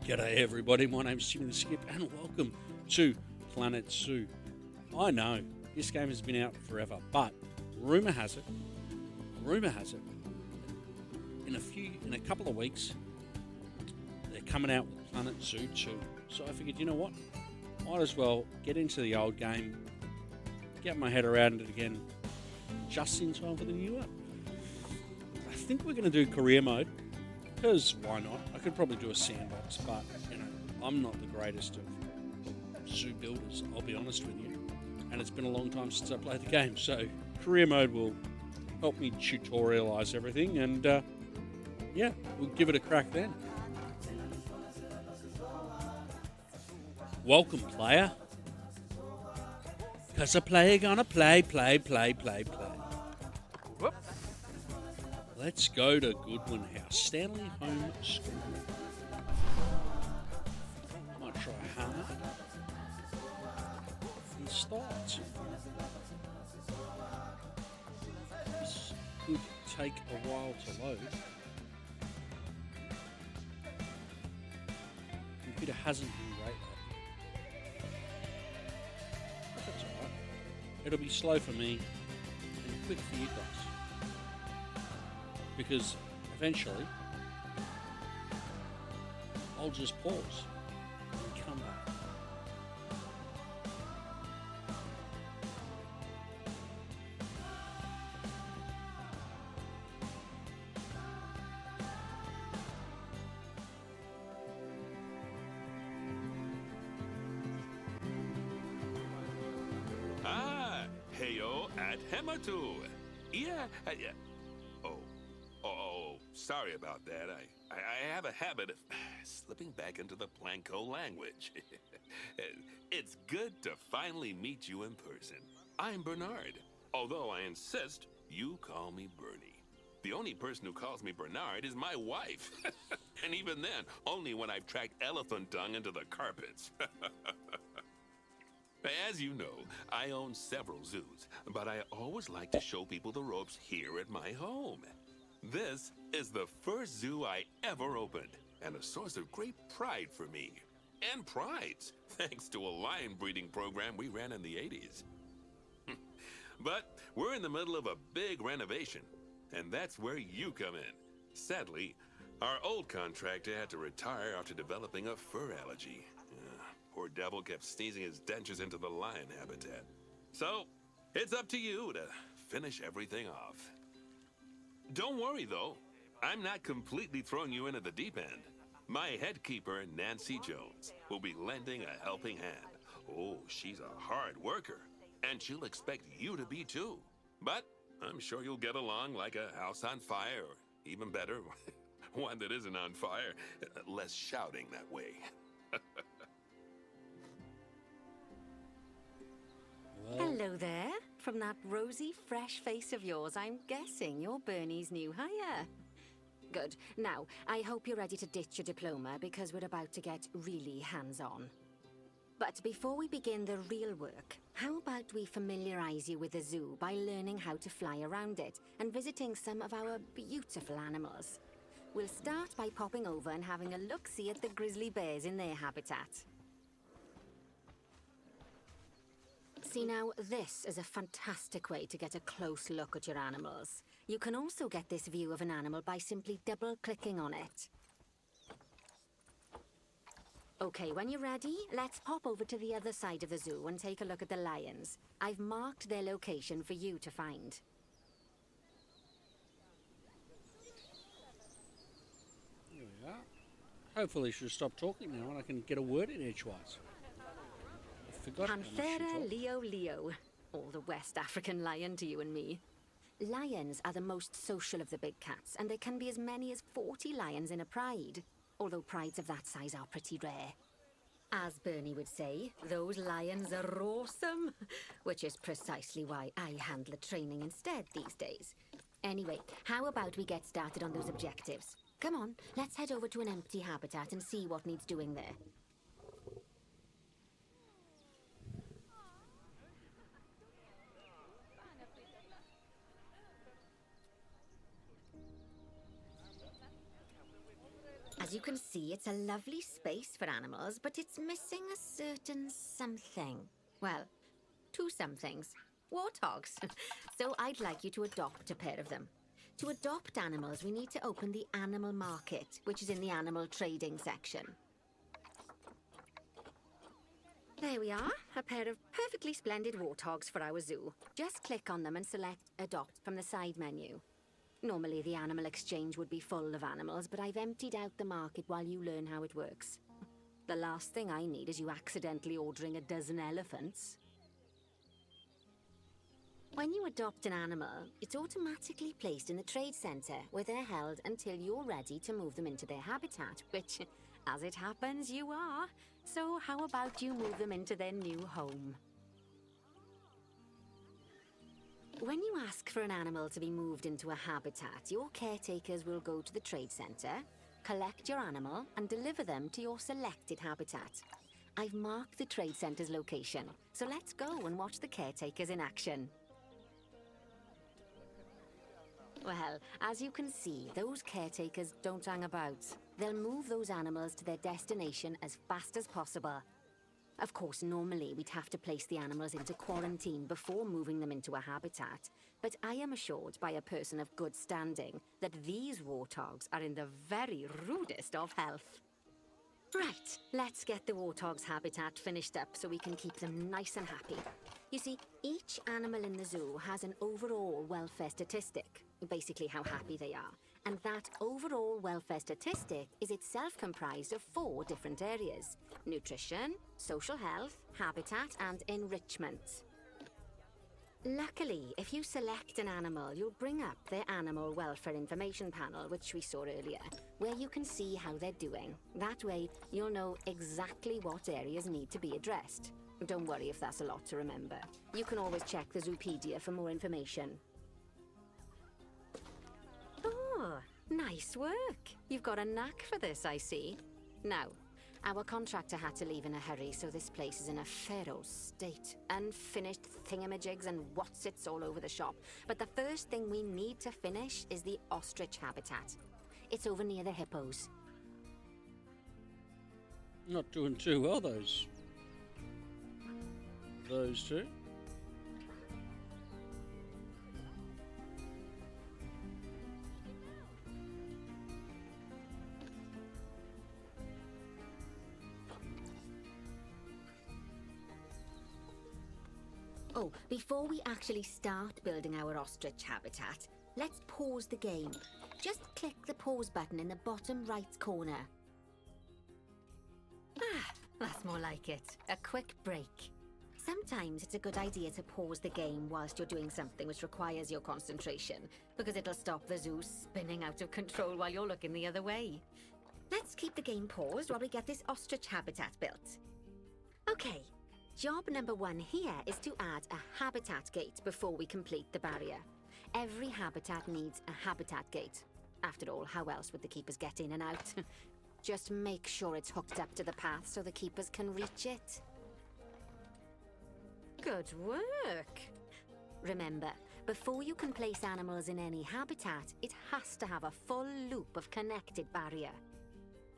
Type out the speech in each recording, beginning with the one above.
G'day everybody, my name's Jimmy the Skip and welcome to Planet Zoo. I know this game has been out forever, but rumour has it, in a couple of weeks, they're coming out with Planet Zoo 2. So I figured, you know what, might as well get into the old game, get my head around it again, just in time for the new one. I think we're going to do career mode, because why not? I could probably do a sandbox, but I'm not the greatest of zoo builders, I'll be honest with you. And it's been a long time since I played the game, so career mode will help me tutorialise everything, and we'll give it a crack then. Welcome, player. Cause a player gonna play. Whoop. Let's go to Goodwin House, Stanley Home School. I might try hard and start. This could take a while to load. Computer hasn't been great lately. But that's alright. It'll be slow for me and quick for you guys. Because eventually I'll just pause and come back. Heyo at Hematu. Yeah. Oh, sorry about that. I have a habit of slipping back into the Planko language. It's good to finally meet you in person. I'm Bernard, although I insist you call me Bernie. The only person who calls me Bernard is my wife. And even then, only when I've tracked elephant dung into the carpets. As you know, I own several zoos, but I always like to show people the ropes here at my home. This is the first zoo I ever opened, and a source of great pride for me. And prides, thanks to a lion breeding program we ran in the 80s. But we're in the middle of a big renovation, and that's where you come in. Sadly, our old contractor had to retire after developing a fur allergy. Poor devil kept sneezing his dentures into the lion habitat. So, it's up to you to finish everything off. Don't worry, though. I'm not completely throwing you in at the deep end. My head keeper, Nancy Jones, will be lending a helping hand. Oh, she's a hard worker, and she'll expect you to be too. But I'm sure you'll get along like a house on fire, or even better, one that isn't on fire. Less shouting that way. Hello there. From that rosy, fresh face of yours, I'm guessing you're Bernie's new hire. Good. Now, I hope you're ready to ditch your diploma because we're about to get really hands-on. But before we begin the real work, how about we familiarize you with the zoo by learning how to fly around it and visiting some of our beautiful animals? We'll start by popping over and having a look-see at the grizzly bears in their habitat. See now, this is a fantastic way to get a close look at your animals. You can also get this view of an animal by simply double-clicking on it. Okay, when you're ready, let's pop over to the other side of the zoo and take a look at the lions. I've marked their location for you to find. Here we are. Hopefully she'll stop talking now and I can get a word in edgewise. Panthera leo. All the West African lion to you and me. Lions are the most social of the big cats, and there can be as many as 40 lions in a pride, although prides of that size are pretty rare. As Bernie would say, those lions are awesome, which is precisely why I handle the training instead these days. Anyway, how about we get started on those objectives? Come on, let's head over to an empty habitat and see what needs doing there. As you can see, it's a lovely space for animals, but it's missing a certain something. Well, two somethings. Warthogs. So I'd like you to adopt a pair of them. To adopt animals, we need to open the animal market, which is in the animal trading section. There we are, a pair of perfectly splendid warthogs for our zoo. Just click on them and select Adopt from the side menu. Normally the animal exchange would be full of animals, but I've emptied out the market while you learn how it works. The last thing I need is you accidentally ordering a dozen elephants. When you adopt an animal, it's automatically placed in the trade centre, where they're held until you're ready to move them into their habitat, which, as it happens, you are. So how about you move them into their new home? When you ask for an animal to be moved into a habitat, your caretakers will go to the trade centre, collect your animal, and deliver them to your selected habitat. I've marked the trade centre's location, so let's go and watch the caretakers in action. Well, as you can see, those caretakers don't hang about. They'll move those animals to their destination as fast as possible. Of course, normally we'd have to place the animals into quarantine before moving them into a habitat, but I am assured by a person of good standing that these warthogs are in the very rudest of health. Right, let's get the warthog's habitat finished up so we can keep them nice and happy. You see, each animal in the zoo has an overall welfare statistic, basically how happy they are. And that overall welfare statistic is itself comprised of 4 different areas: nutrition, social health, habitat, and enrichment. Luckily, if you select an animal, you'll bring up their animal welfare information panel, which we saw earlier, where you can see how they're doing. That way, you'll know exactly what areas need to be addressed. Don't worry if that's a lot to remember. You can always check the Zoopedia for more information. Oh, nice work. You've got a knack for this, I see. Now, our contractor had to leave in a hurry, so this place is in a feral state. Unfinished thingamajigs and whatsits all over the shop. But the first thing we need to finish is the ostrich habitat. It's over near the hippos. Not doing too well, those two. Oh, before we actually start building our ostrich habitat, let's pause the game. Just click the pause button in the bottom right corner. Ah, that's more like it. A quick break. Sometimes it's a good idea to pause the game whilst you're doing something which requires your concentration, because it'll stop the zoo spinning out of control while you're looking the other way. Let's keep the game paused while we get this ostrich habitat built. Okay. Job number 1 here is to add a habitat gate before we complete the barrier. Every habitat needs a habitat gate. After all, how else would the keepers get in and out? Just make sure it's hooked up to the path so the keepers can reach it. Good work! Remember, before you can place animals in any habitat, it has to have a full loop of connected barrier.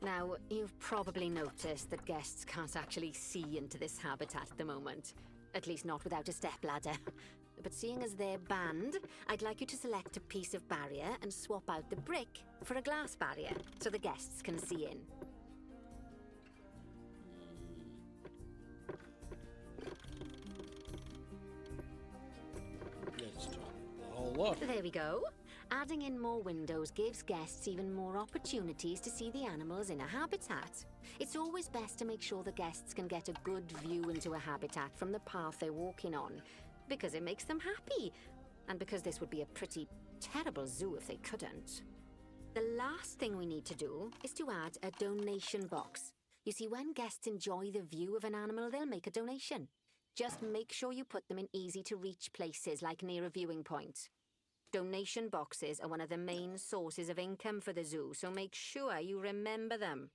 Now, you've probably noticed that guests can't actually see into this habitat at the moment. At least not without a stepladder. But seeing as they're banned, I'd like you to select a piece of barrier and swap out the brick for a glass barrier, so the guests can see in. Let's do a whole lot. There we go. Adding in more windows gives guests even more opportunities to see the animals in a habitat. It's always best to make sure the guests can get a good view into a habitat from the path they're walking on, because it makes them happy, and because this would be a pretty terrible zoo if they couldn't. The last thing we need to do is to add a donation box. You see, when guests enjoy the view of an animal, they'll make a donation. Just make sure you put them in easy-to-reach places, like near a viewing point. Donation boxes are one of the main sources of income for the zoo, so make sure you remember them.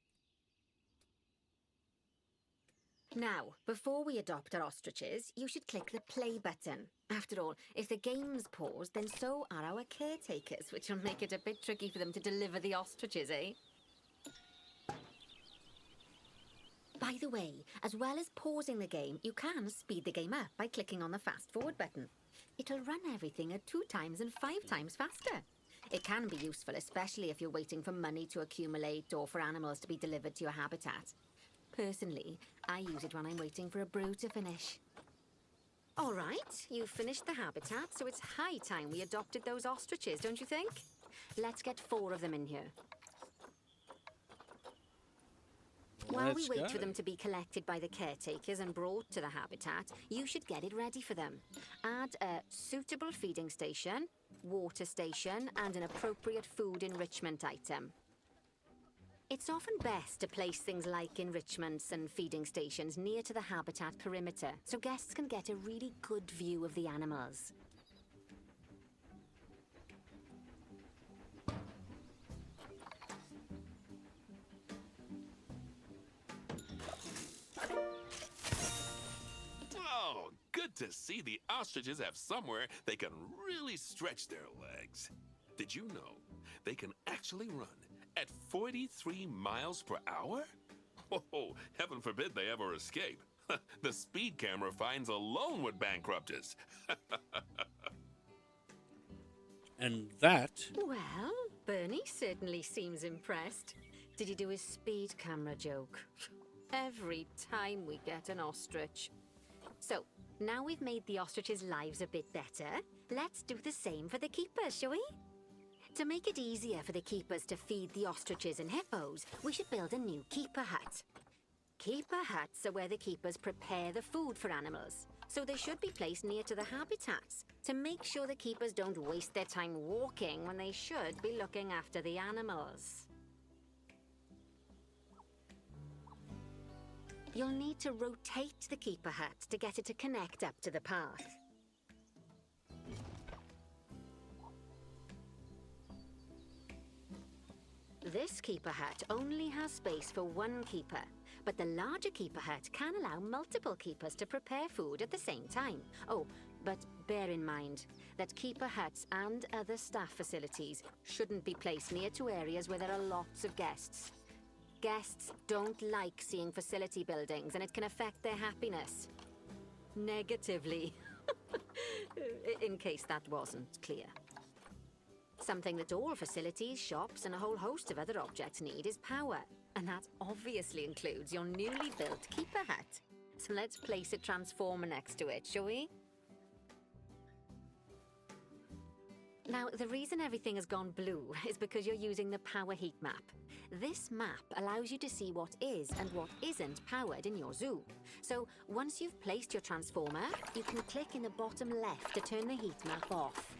Now, before we adopt our ostriches, you should click the play button. After all, if the game's paused, then so are our caretakers, which will make it a bit tricky for them to deliver the ostriches, eh? By the way, as well as pausing the game, you can speed the game up by clicking on the fast forward button. It'll run everything at 2 times and 5 times faster. It can be useful, especially if you're waiting for money to accumulate or for animals to be delivered to your habitat. Personally, I use it when I'm waiting for a brew to finish. All right, you've finished the habitat, so it's high time we adopted those ostriches, don't you think? Let's get 4 of them in here. While we Let's wait go. for them to be collected by the caretakers and brought to the habitat, you should get it ready for them. Add a suitable feeding station, water station, and an appropriate food enrichment item. It's often best to place things like enrichments and feeding stations near to the habitat perimeter, so guests can get a really good view of the animals. Oh, good to see the ostriches have somewhere they can really stretch their legs. Did you know they can actually run at 43 miles per hour? Oh, heaven forbid they ever escape. The speed camera fines alone would bankrupt us. And that Well, Bernie certainly seems impressed. Did he do his speed camera joke? Every time we get an ostrich. So, now we've made the ostriches' lives a bit better, let's do the same for the keepers, shall we? To make it easier for the keepers to feed the ostriches and hippos, we should build a new keeper hut. Keeper huts are where the keepers prepare the food for animals, so they should be placed near to the habitats to make sure the keepers don't waste their time walking when they should be looking after the animals. You'll need to rotate the keeper hut to get it to connect up to the path. This keeper hut only has space for 1 keeper, but the larger keeper hut can allow multiple keepers to prepare food at the same time. Oh, but bear in mind that keeper huts and other staff facilities shouldn't be placed near to areas where there are lots of guests. Guests don't like seeing facility buildings, and it can affect their happiness. Negatively. In case that wasn't clear. Something that all facilities, shops, and a whole host of other objects need is power. And that obviously includes your newly built keeper hut. So let's place a transformer next to it, shall we? Now, the reason everything has gone blue is because you're using the power heat map. This map allows you to see what is and what isn't powered in your zoo. So, once you've placed your transformer, you can click in the bottom left to turn the heat map off.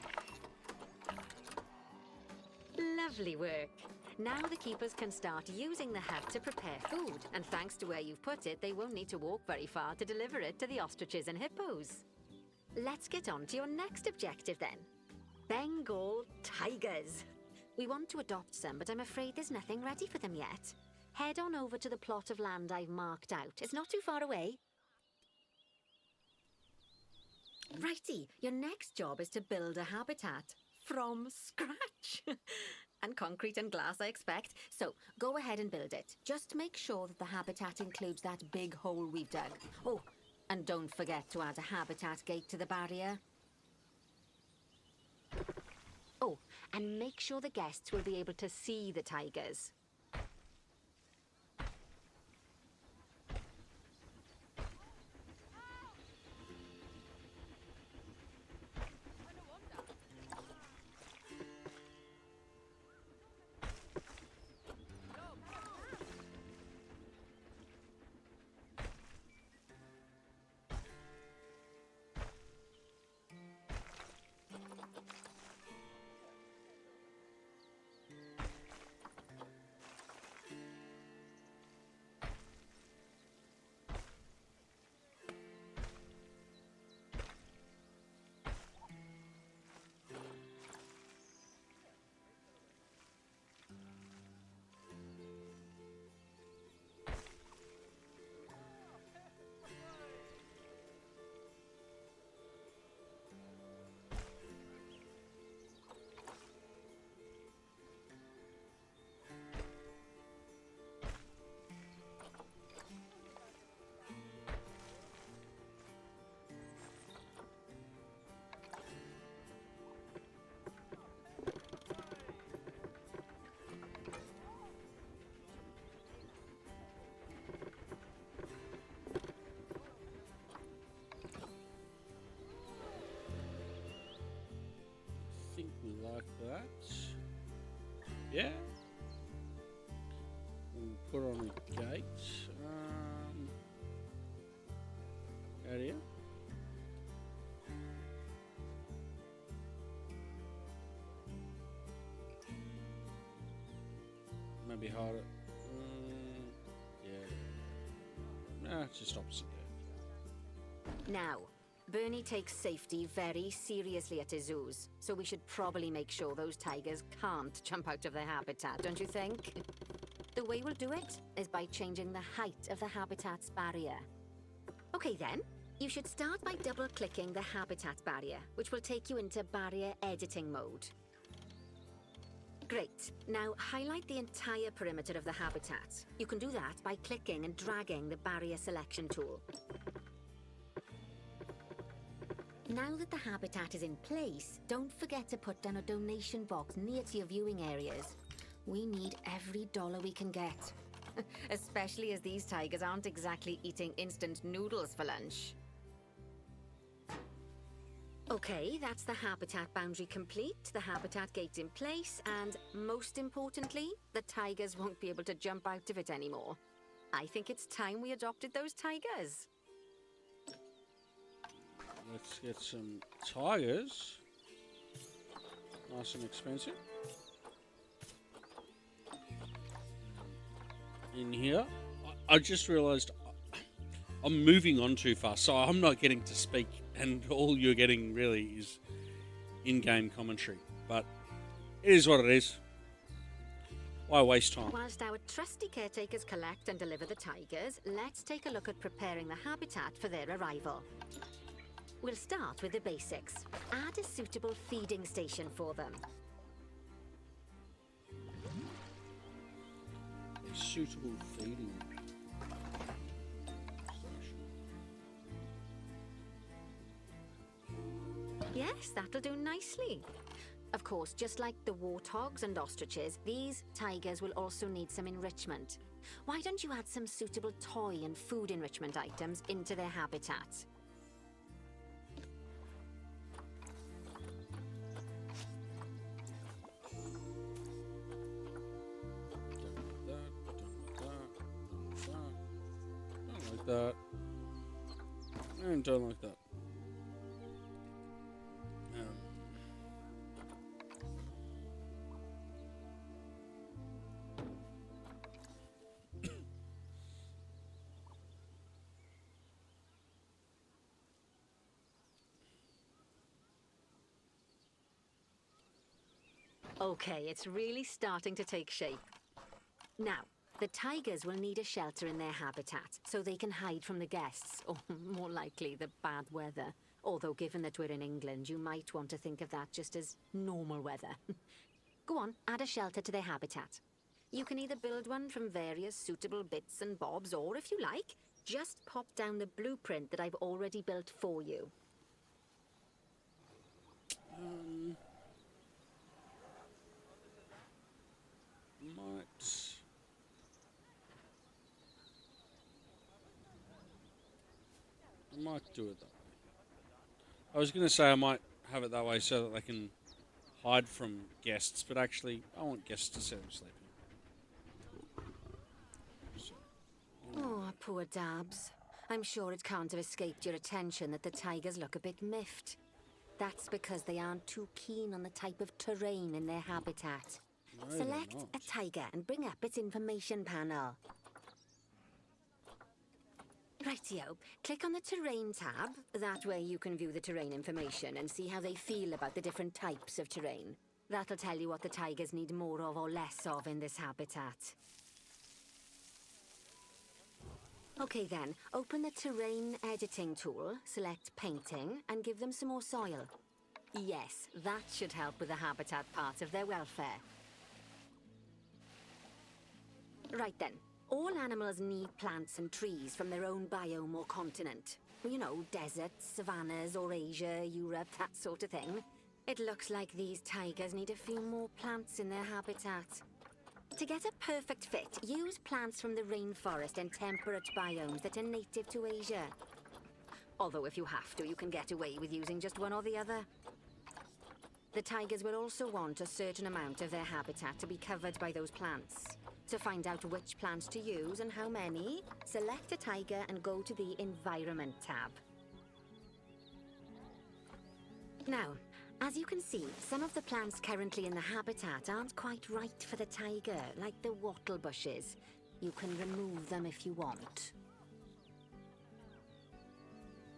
Lovely work. Now the keepers can start using the hut to prepare food, and thanks to where you've put it, they won't need to walk very far to deliver it to the ostriches and hippos. Let's get on to your next objective then. Bengal tigers. We want to adopt some, but I'm afraid there's nothing ready for them yet. Head on over to the plot of land I've marked out. It's not too far away. Righty, your next job is to build a habitat. From scratch. And concrete and glass, I expect. So, go ahead and build it. Just make sure that the habitat includes that big hole we've dug. Oh, and don't forget to add a habitat gate to the barrier. Oh, and make sure the guests will be able to see the tigers. gate. Out here. Maybe harder. Yeah. Nah, it's just opposite there. Now, Bernie takes safety very seriously at his zoos, so we should probably make sure those tigers can't jump out of their habitat, don't you think? The way we'll do it is by changing the height of the habitat's barrier. Okay then, you should start by double-clicking the habitat barrier, which will take you into barrier editing mode. Great. Now highlight the entire perimeter of the habitat. You can do that by clicking and dragging the barrier selection tool. Now that the habitat is in place, don't forget to put down a donation box near to your viewing areas. We need every dollar we can get. Especially as these tigers aren't exactly eating instant noodles for lunch. Okay, that's the habitat boundary complete, the habitat gate in place, and most importantly, the tigers won't be able to jump out of it anymore. I think it's time we adopted those tigers. Let's get some tigers. Nice and expensive. In here, I just realised I'm moving on too fast, so I'm not getting to speak, and all you're getting really is in-game commentary. But it is what it is. Why waste time? Whilst our trusty caretakers collect and deliver the tigers, let's take a look at preparing the habitat for their arrival. We'll start with the basics. Add a suitable feeding station for them. A suitable feeding. Yes, that'll do nicely. Of course, just like the warthogs and ostriches, these tigers will also need some enrichment. Why don't you add some suitable toy and food enrichment items into their habitat? Don't like that. And don't like that. Okay, it's really starting to take shape. Now, the tigers will need a shelter in their habitat, so they can hide from the guests, or more likely, the bad weather. Although, given that we're in England, you might want to think of that just as normal weather. Go on, add a shelter to their habitat. You can either build one from various suitable bits and bobs, or if you like, just pop down the blueprint that I've already built for you. I might do it that way. I was going to say I might have it that way so that they can hide from guests, but actually I want guests to see them sleeping. So, Oh, poor Dabs. I'm sure it can't have escaped your attention that the tigers look a bit miffed. That's because they aren't too keen on the type of terrain in their habitat. no, they're Select not. a tiger and bring up its information panel. Rightio, click on the terrain tab. That way you can view the terrain information and see how they feel about the different types of terrain. That'll tell you what the tigers need more of or less of in this habitat. Okay then, open the terrain editing tool, select painting, and give them some more soil. Yes, that should help with the habitat part of their welfare. Right then, all animals need plants and trees from their own biome or continent. You know, deserts, savannas, Eurasia, Europe, that sort of thing. It looks like these tigers need a few more plants in their habitat. To get a perfect fit, use plants from the rainforest and temperate biomes that are native to Asia. Although if you have to, you can get away with using just one or the other. The tigers will also want a certain amount of their habitat to be covered by those plants. To find out which plants to use and how many, select a tiger and go to the Environment tab. Now, as you can see, some of the plants currently in the habitat aren't quite right for the tiger, like the wattle bushes. You can remove them if you want.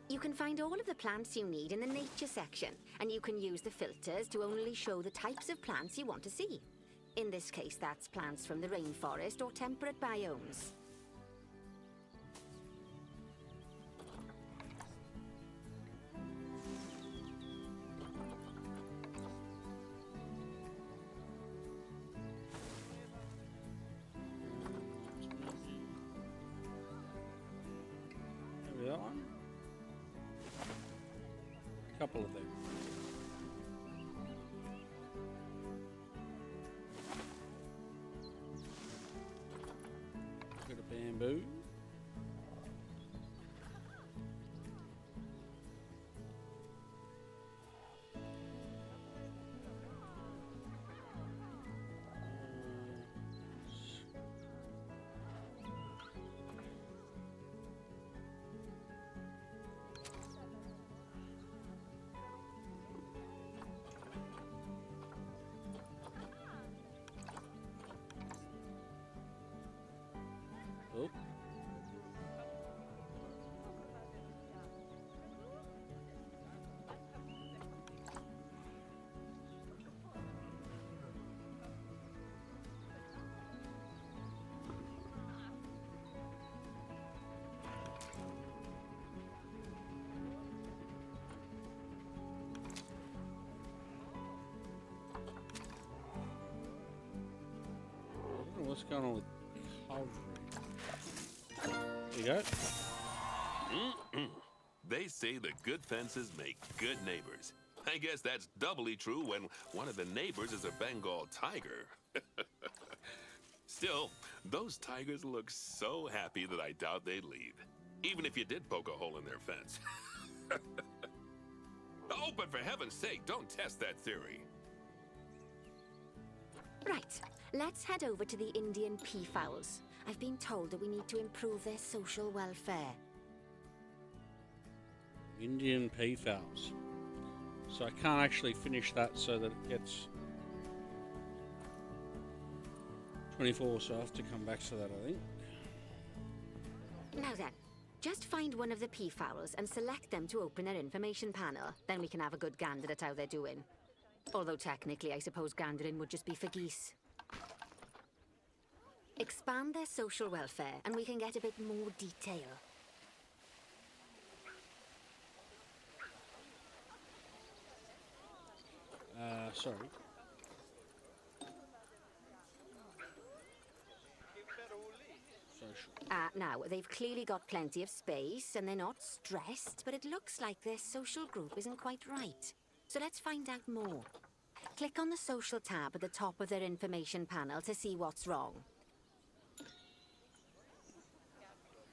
You can find all of the plants you need in the nature section, and you can use the filters to only show the types of plants you want to see. In this case, that's plants from the rainforest or temperate biomes. There we are. A couple of them. Bit of bamboo. Oh. I don't know what's going on with coverage. There you go. They say the good fences make good neighbors. I guess that's doubly true when one of the neighbors is a Bengal tiger. Still, those tigers look so happy that I doubt they'd leave, even if you did poke a hole in their fence. Oh, but for heaven's sake, don't test that theory. Right, let's head over to the Indian peafowls. I've been told that we need to improve their social welfare. Indian peafowls. So I can't actually finish that so that it gets 24, so I have to come back to that, I think. Now then, just find one of the peafowls and select them to open their information panel. Then we can have a good gander at how they're doing. Although technically, I suppose gandering would just be for geese. Expand their social welfare, and we can get a bit more detail. Sorry. Social. Now, they've clearly got plenty of space, and they're not stressed, but it looks like their social group isn't quite right. So let's find out more. Click on the social tab at the top of their information panel to see what's wrong.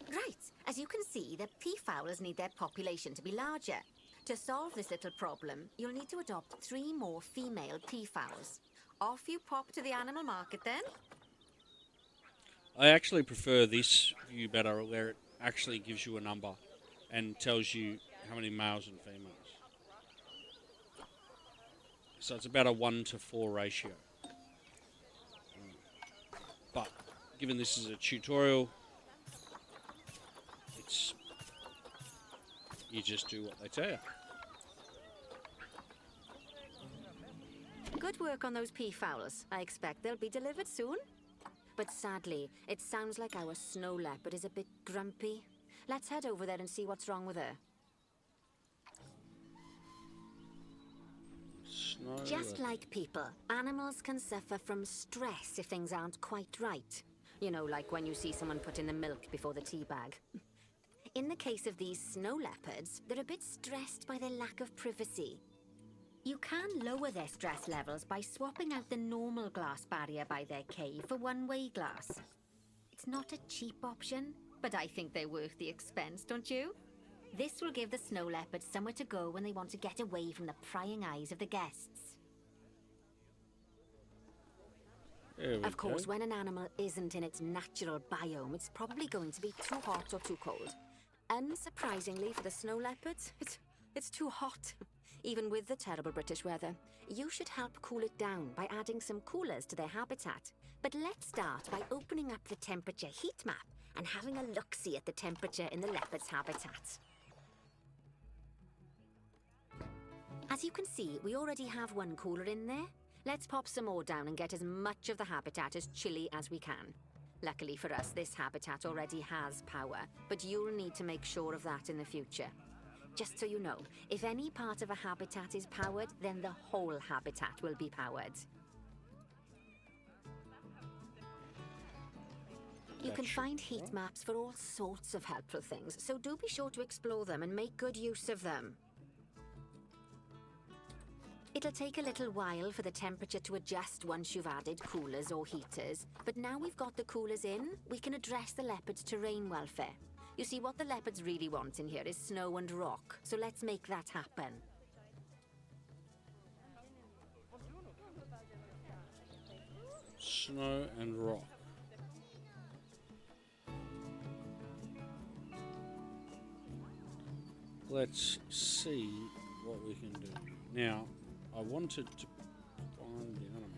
Right, as you can see, the peafowls need their population to be larger. To solve this little problem, you'll need to adopt 3 more female peafowls. Off you pop to the animal market then. I actually prefer this view better, where it actually gives you a number and tells you how many males and females. So it's about a 1-to-4 ratio. But given this is a tutorial, it's you just do what they tell you. Good work on those peafowls. I expect they'll be delivered soon. But sadly, it sounds like our snow leopard is a bit grumpy. Let's head over there and see what's wrong with her. Just like people, animals can suffer from stress if things aren't quite right. You know, like when you see someone put in the milk before the tea bag. In the case of these snow leopards, they're a bit stressed by their lack of privacy. You can lower their stress levels by swapping out the normal glass barrier by their cave for one-way glass. It's not a cheap option, but I think they're worth the expense, don't you? This will give the snow leopards somewhere to go when they want to get away from the prying eyes of the guests. There we Of course, go. when an animal isn't in its natural biome, it's probably going to be too hot or too cold. Unsurprisingly for the snow leopards, it's too hot. Even with the terrible British weather, you should help cool it down by adding some coolers to their habitat. But let's start by opening up the temperature heat map and having a look-see at the temperature in the leopard's habitat. As you can see, we already have one cooler in there. Let's pop some more down and get as much of the habitat as chilly as we can. Luckily for us, this habitat already has power, but you'll need to make sure of that in the future. Just so you know, if any part of a habitat is powered, then the whole habitat will be powered. You can find heat maps for all sorts of helpful things, so do be sure to explore them and make good use of them. It'll take a little while for the temperature to adjust once you've added coolers or heaters, but now we've got the coolers in, we can address the leopard's terrain welfare. You see, what the leopards really want in here is snow and rock, so let's make that happen. Snow and rock. Let's see what we can do. Now, I wanted to find the animal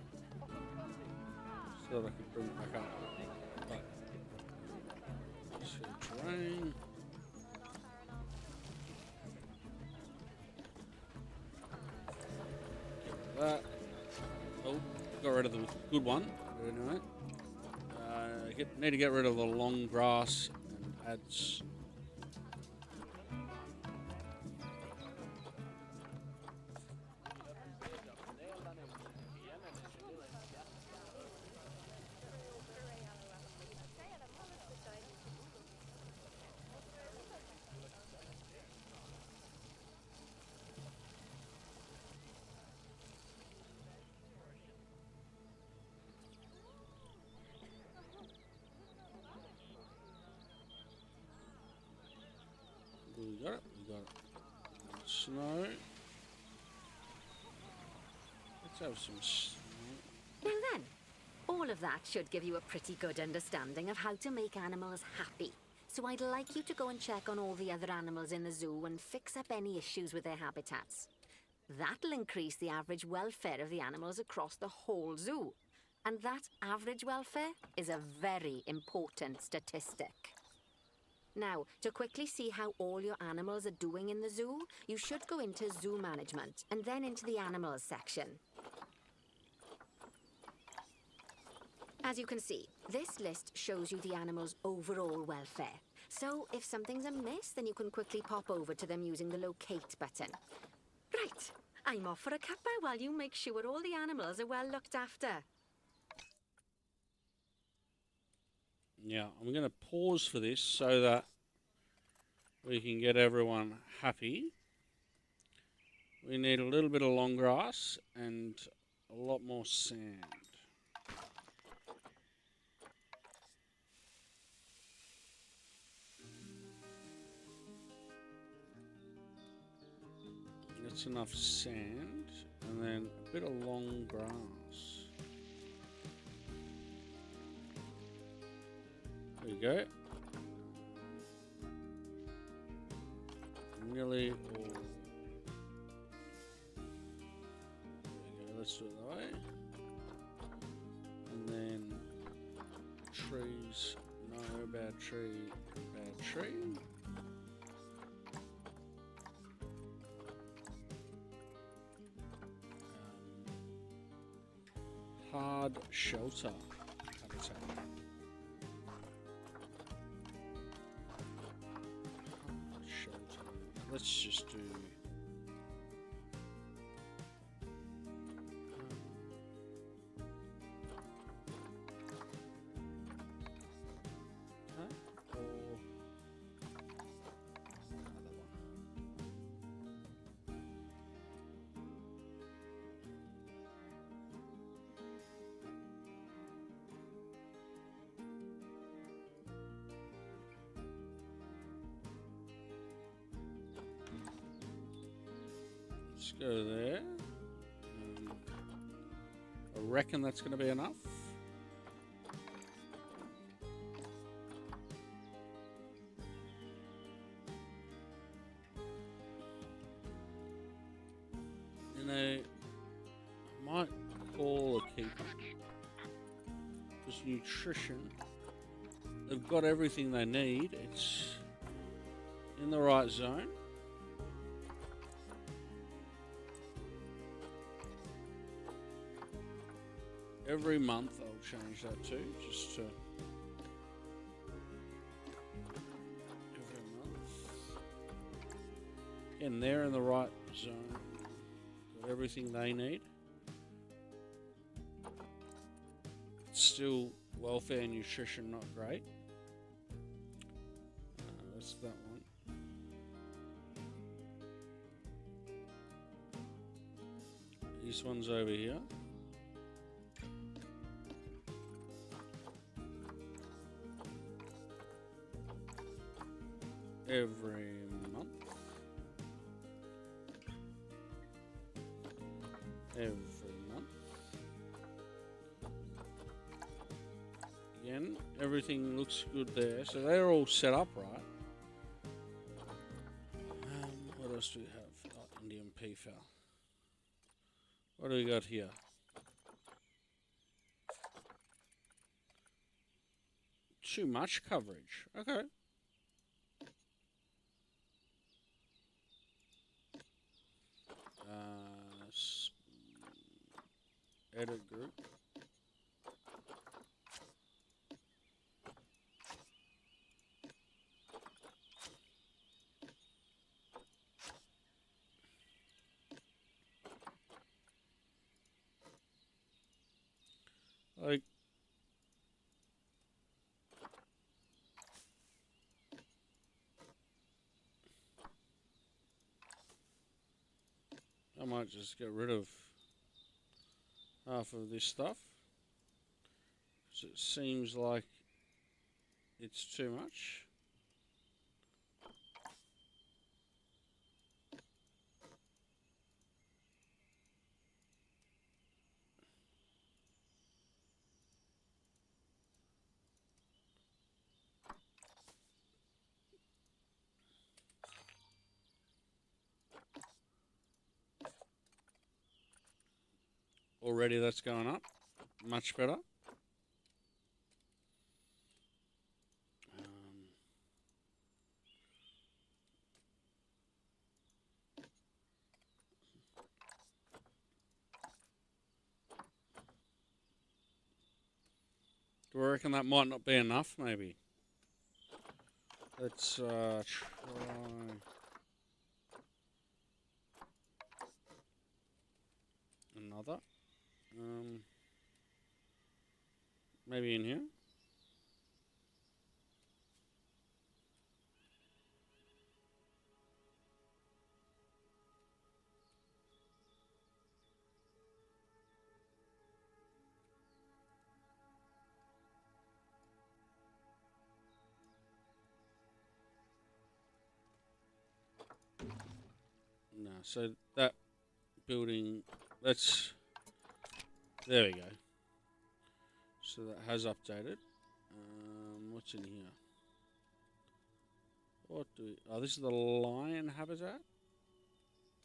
so that I could bring it back up. But let's see the terrain. Get rid of that. Oh, got rid of the good one. Very nice. Need to get rid of the long grass and add. We got it. Snow. Let's have some snow. Now then, all of that should give you a pretty good understanding of how to make animals happy. So I'd like you to go and check on all the other animals in the zoo and fix up any issues with their habitats. That'll increase the average welfare of the animals across the whole zoo. And that average welfare is a very important statistic. Now, to quickly see how all your animals are doing in the zoo, you should go into Zoo Management and then into the Animals section. As you can see, this list shows you the animals' overall welfare. So, if something's amiss, then you can quickly pop over to them using the Locate button. Right, I'm off for a cuppa while you make sure all the animals are well looked after. Yeah, I'm going to pause for this so that we can get everyone happy. We need a little bit of long grass and a lot more sand. That's enough sand and then a bit of long grass. There we go. Nearly all. There we go. Let's do it that way. And then trees. No, bad tree. Bad tree. Hard shelter habitat. Let's just do or another one. Let's go there. I reckon that's going to be enough. Now, I might call a keeper. Because nutrition, they've got everything they need. It's in the right zone. Every month I'll change that too, just to every month. Again, they're in the right zone. Got everything they need. Still, welfare and nutrition not great. That's that one. This one's over here. Every month. Every month. Again, everything looks good there. So they're all set up right. What else do we have? Oh, Indian peafowl. What do we got here? Too much coverage. Okay. Edit group. Like, I might just get rid of half of this stuff, because it seems like it's too much. Already that's going up. Much better. Do I reckon that might not be enough, maybe? Let's try another. Maybe in here. No, so that building, that's, there we go. So that has updated. What's in here? What do we, oh, this is the lion habitat?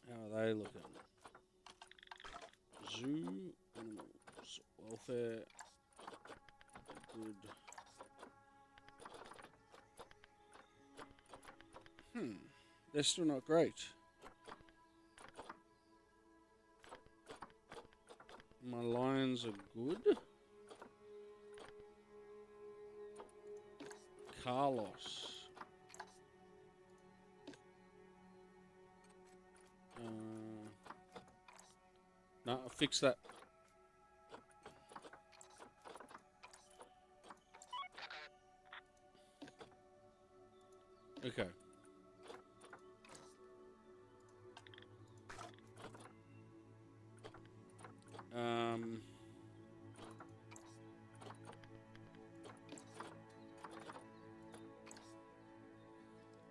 How are they looking? Zoo, animals, welfare, good. They're still not great. My lions are good. Carlos. No, I'll fix that. Okay.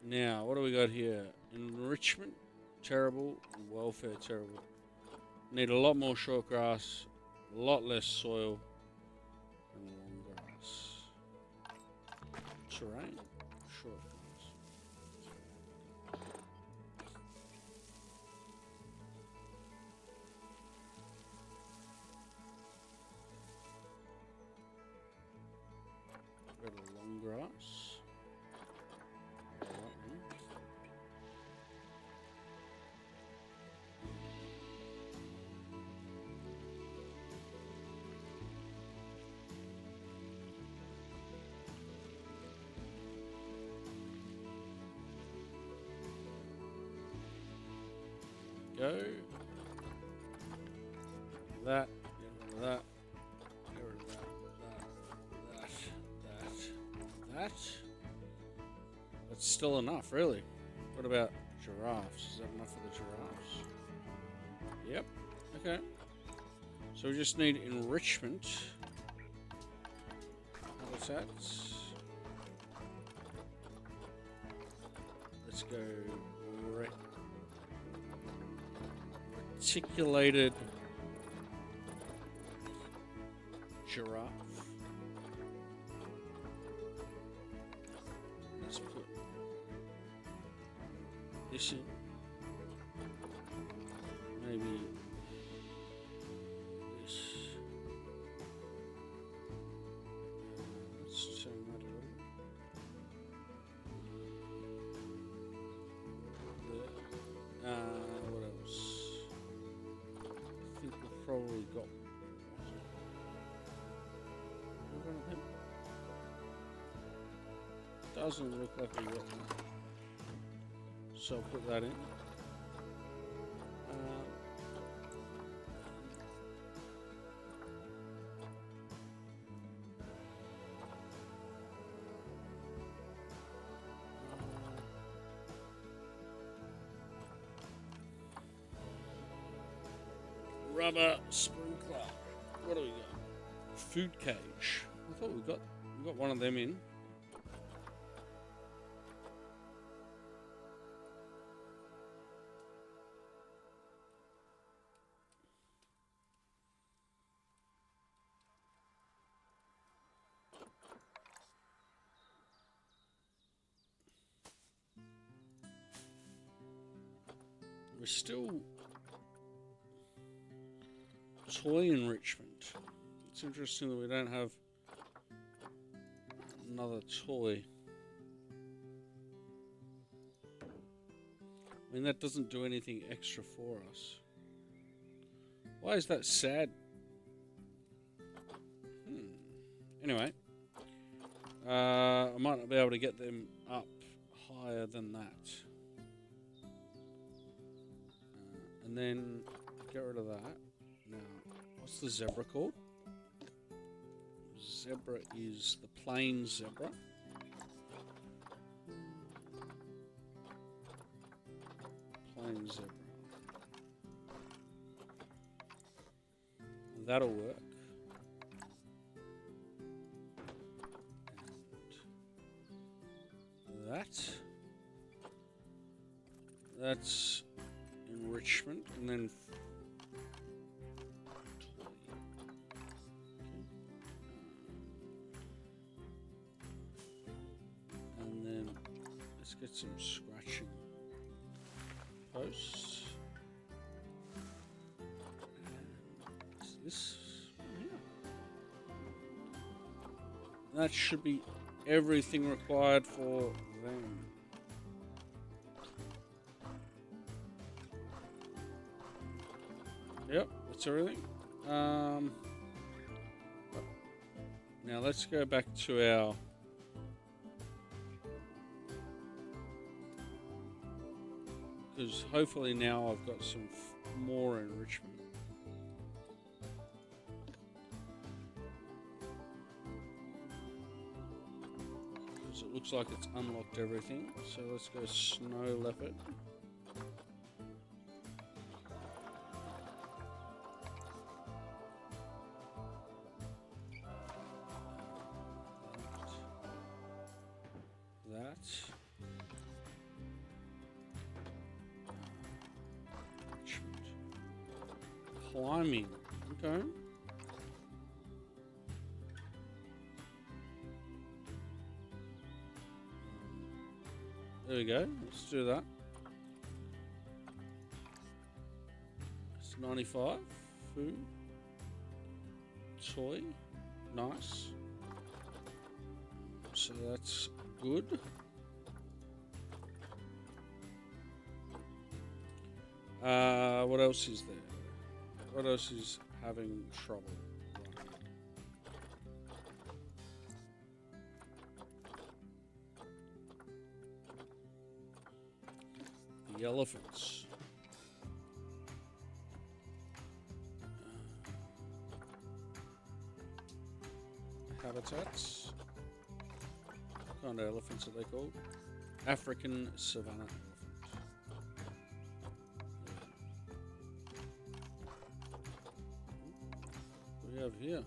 Now, what do we got here? Enrichment, terrible. And welfare, terrible. Need a lot more short grass, a lot less soil, and long grass. Terrain, short grass. go. That, get rid of that. Get rid of that. That's still enough, really. What about giraffes? Is that enough for the giraffes? Yep. Okay. So we just need enrichment. Habitats. Let's go reticulated giraffe. Let's put this in. Maybe this. Let's turn that a little. What else? I think we've probably got. Doesn't look like we got that. So I'll put that in. Rubber sprinkler. What do we got? Food cage. I thought we got one of them in. We're still toy enrichment. It's interesting that we don't have another toy. I mean, that doesn't do anything extra for us. Why is that sad? Anyway, I might not be able to get them up higher than that. And then get rid of that. Now, what's the zebra called? Zebra is the plain zebra. Plain zebra. That'll work. And that's enrichment, and then let's get some scratching posts. And this here. That should be everything required for them. Yep, that's everything. Now let's go back to our because hopefully now I've got some more enrichment. Because it looks like it's unlocked everything. So let's go snow leopard. Climbing. Okay. There we go. Let's do that. It's 95. Food. Toy. Nice. So that's good. What else is there? What else is having trouble running? The elephants. habitats. What kind of elephants are they called? African savanna elephants. What do we have here?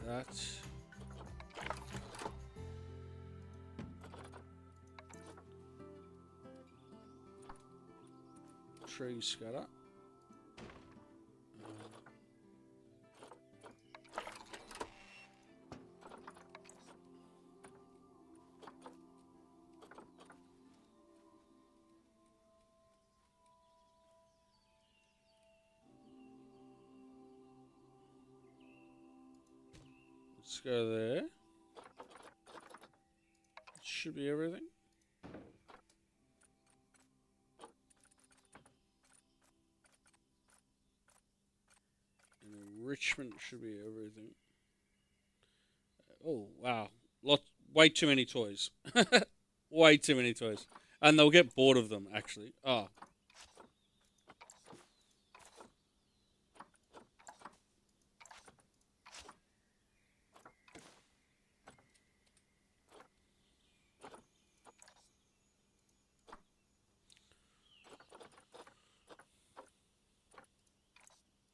That. Tree scatter. Let's go there. Should be everything. Enrichment should be everything. Oh wow, way too many toys. Way too many toys, and they'll get bored of them. Actually, oh.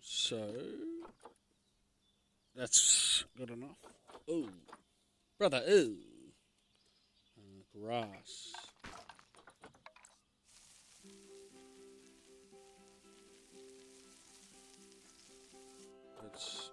So that's good enough. Oh, brother, oh, grass. Let's.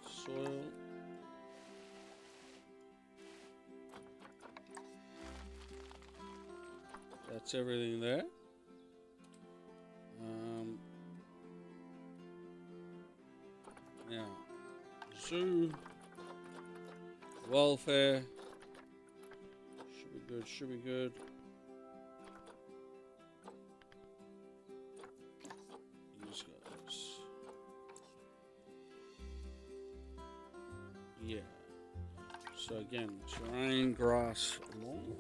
Soil. That's everything there. Now, zoo, welfare, should be good, should be good. These guys. Yeah. So again, terrain, grass, lawn.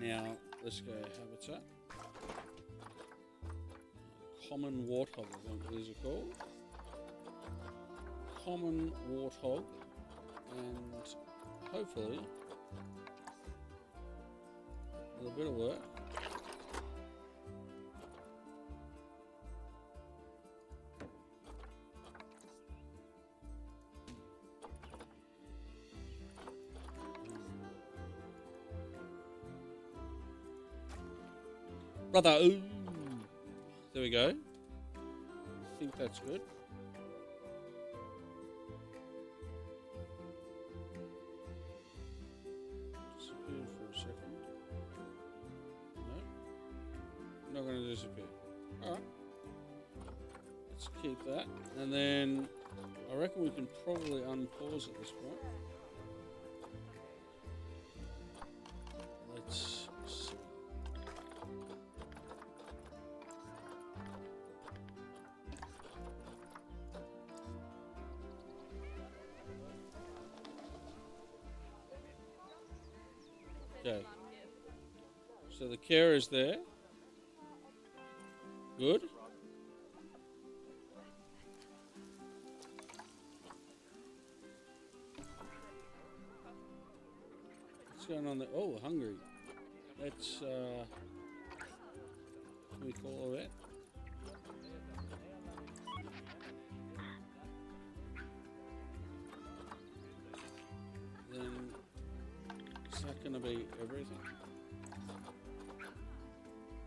Now, let's go habitat. Common warthog, I think these are called. Common warthog, and hopefully, with a bit of work, brother, ooh. There we go. I think that's good. Disappear for a second. No, not going to disappear. Alright. Let's keep that. And then I reckon we can probably unpause at this point. Let's see. Okay. So the care is there. Good. What's going on there? Oh, hungry. Let's can we call it? Then is that going to be everything?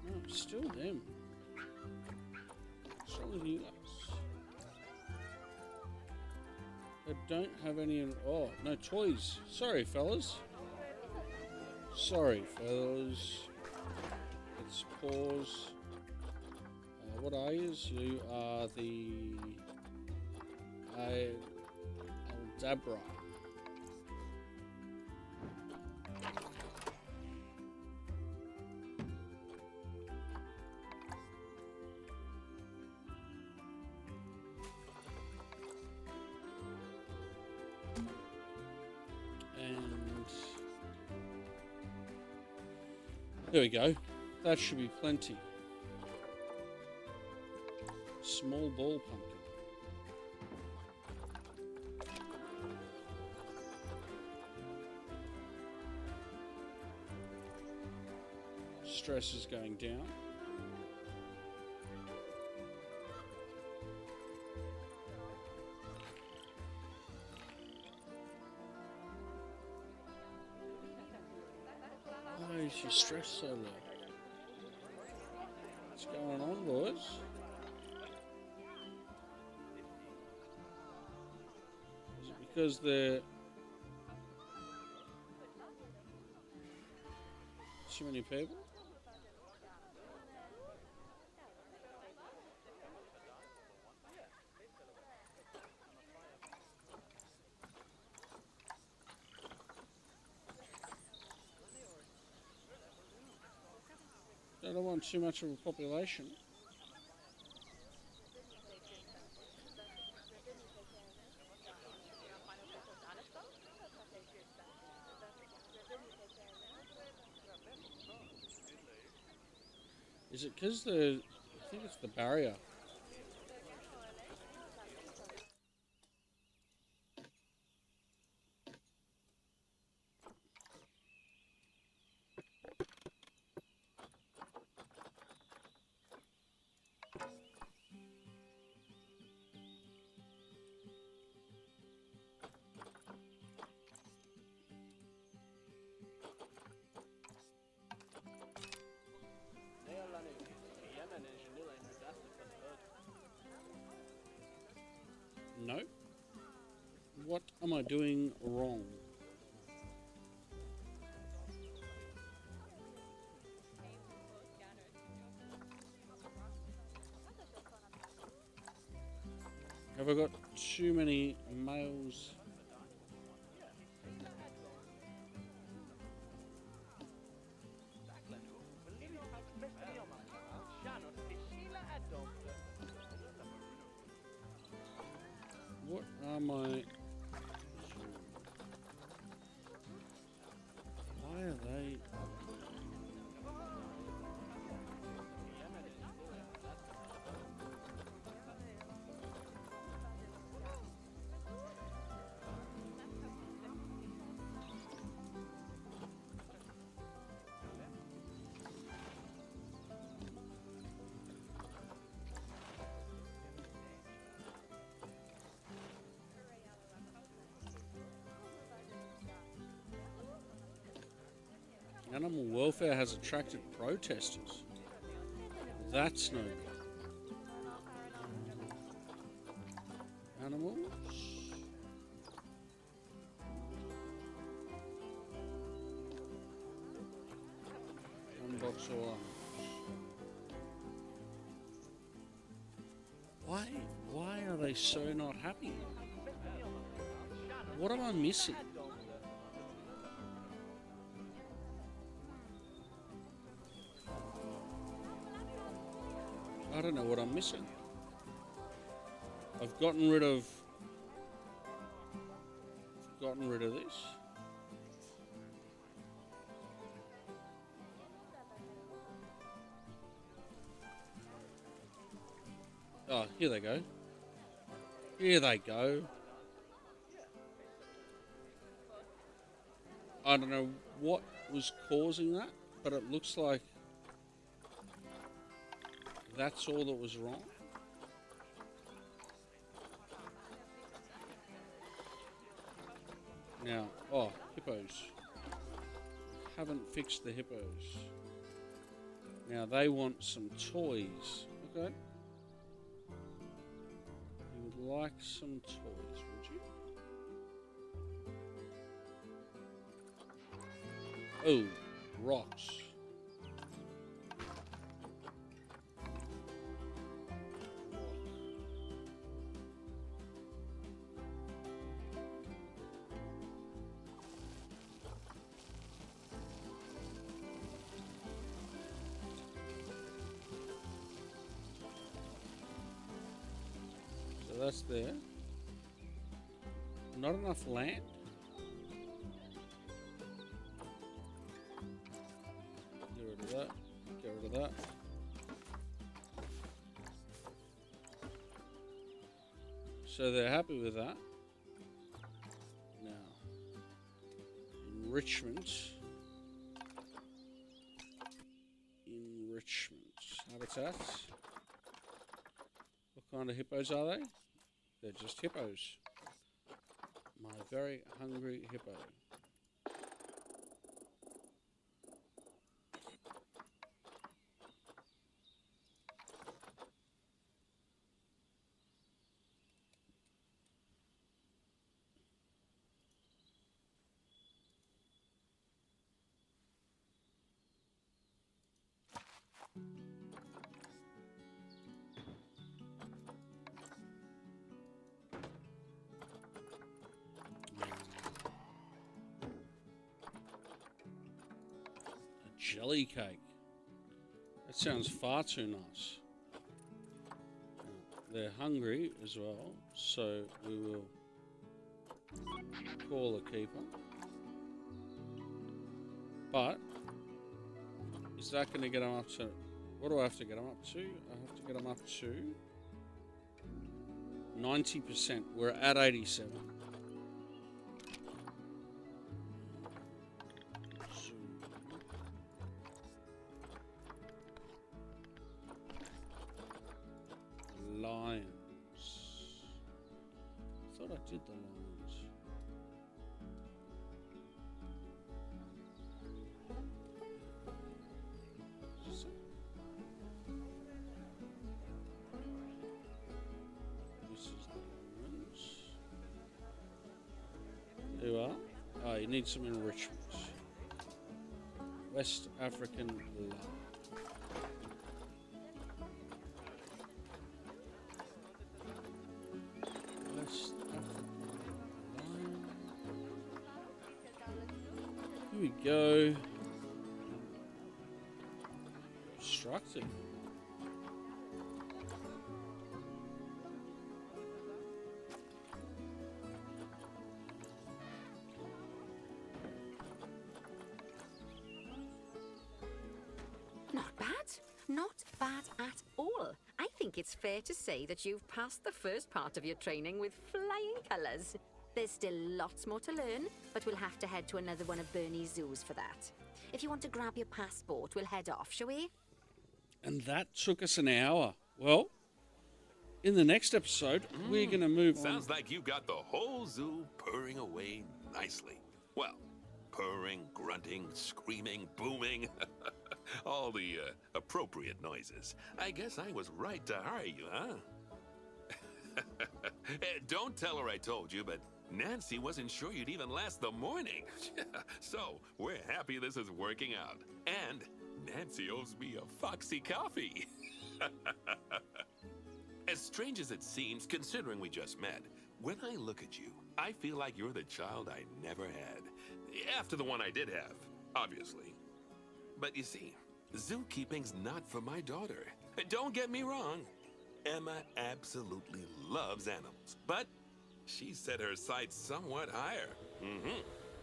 No, still them. Still you guys. I don't have any. Oh, no toys. Sorry, fellas. Sorry, fellas. Let's pause. What are you? You are the Aldabra. And there we go. That should be plenty. Small ball pumpkin. Stress is going down. Why is your stress so low? What's going on, boys? Is it because they're too many people? I don't want too much of a population. Is it because I think it's the barrier. No. What am I doing wrong? Have I got too many males? What are my... Why are they... Animal welfare has attracted protesters. That's no good. Animals? Unbox all animals. Why are they so not happy? What am I missing? I don't know what I'm missing. I've gotten rid of this. Oh, here they go. Here they go. I don't know what was causing that, but it looks like that's all that was wrong. Now, hippos. Haven't fixed the hippos. Now they want some toys. Okay. You would like some toys, would you? Oh, rocks. So that's there. Not enough land. Get rid of that. Get rid of that. So they're happy with that. Now, enrichment. Habitats. What kind of hippos are they? They're just hippos. My very hungry hippo. Jelly cake. That sounds far too nice. They're hungry as well, so we will call a keeper. But is that going to get them up to? What do I have to get them up to? I have to get them up to 90%. We're at 87. Lions. I thought I did the lions. This is the lions. There you are. Oh, you need some enrichment. West African lion. Here we go. Constructing. Not bad. Not bad at all. I think it's fair to say that you've passed the first part of your training with flying colours. There's still lots more to learn, but we'll have to head to another one of Bernie's zoos for that. If you want to grab your passport, we'll head off, shall we? And that took us an hour. Well, in the next episode, we're going to move on. Sounds like you've got the whole zoo purring away nicely. Well, purring, grunting, screaming, booming. All the appropriate noises. I guess I was right to hire you, huh? Don't tell her I told you, but Nancy wasn't sure you'd even last the morning. So, we're happy this is working out. And Nancy owes me a Foxy coffee. As strange as it seems, considering we just met, when I look at you, I feel like you're the child I never had. After the one I did have, obviously. But you see, zookeeping's not for my daughter. Don't get me wrong. Emma absolutely loves animals, but she set her sights somewhat higher.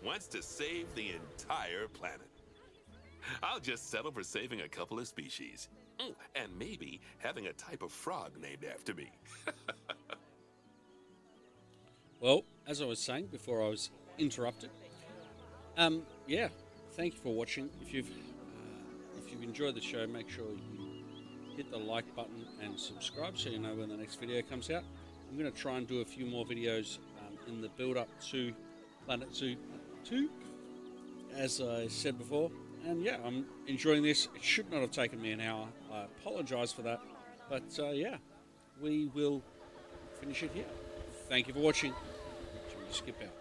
Wants to save the entire planet. I'll just settle for saving a couple of species. And maybe having a type of frog named after me. Well, as I was saying before I was interrupted, yeah, thank you for watching. If you've enjoyed the show, make sure you hit the like button and subscribe so you know when the next video comes out. I'm going to try and do a few more videos in the build-up to Planet Zoo 2, as I said before. And yeah, I'm enjoying this. It should not have taken me an hour. I apologise for that. But yeah, we will finish it here. Thank you for watching. Should we skip out?